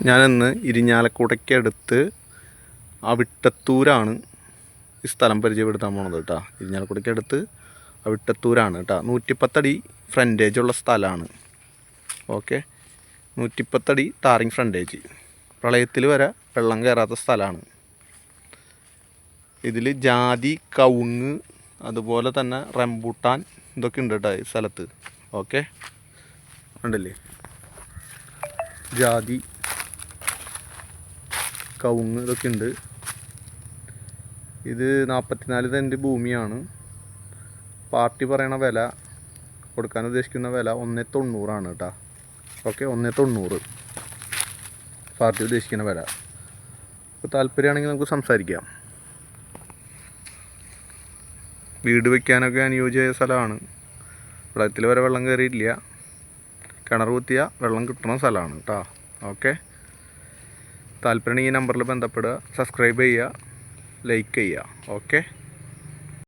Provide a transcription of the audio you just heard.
ഞാനിന്ന് ഇരിഞ്ഞാലക്കുടയ്ക്കടുത്ത് അവിട്ടത്തൂരാണ് ഈ സ്ഥലം പരിചയപ്പെടുത്താൻ പോണത് കേട്ടോ. ഇരിഞ്ഞാലക്കുടയ്ക്കടുത്ത് അവിട്ടത്തൂരാണ് കേട്ടോ. 110 അടി ഫ്രണ്ടേജുള്ള സ്ഥലമാണ്. ഓക്കെ, 110 അടി ടാറിങ് ഫ്രണ്ടേജ്. പ്രളയത്തിൽ വരെ വെള്ളം കയറാത്ത സ്ഥലമാണ്. ഇതിൽ ജാതി, കവുങ്ങ്, അതുപോലെ തന്നെ റംബൂട്ടാൻ ഇതൊക്കെ ഉണ്ട് കേട്ടോ ഈ സ്ഥലത്ത്. ഓക്കെ, ഉണ്ടല്ലേ, ജാതി, കവുങ്ങ് ഇതൊക്കെ ഉണ്ട്. ഇത് 44 സെൻറ്റ് ഭൂമിയാണ്. പാർട്ടി പറയണ വില, കൊടുക്കാൻ ഉദ്ദേശിക്കുന്ന വില 1.90 കേട്ടോ. ഓക്കെ, 1.90 പാർട്ടി ഉദ്ദേശിക്കുന്ന വില. ഇപ്പോൾ താല്പര്യമാണെങ്കിൽ നമുക്ക് സംസാരിക്കാം. വീട് വയ്ക്കാനൊക്കെ അനുയോജ്യമായ സ്ഥലമാണ്. പ്രളയത്തിൽ വരെ വെള്ളം കയറിയിട്ടില്ല. കിണർ കുത്തിയ വെള്ളം കിട്ടുന്ന സ്ഥലമാണ് കേട്ടോ. ഓക്കെ, താല്പര്യം ഈ നമ്പറിൽ ബന്ധപ്പെടുക, സബ്സ്ക്രൈബ് ചെയ്യുക, ലൈക്ക് ചെയ്യുക. ഓക്കെ.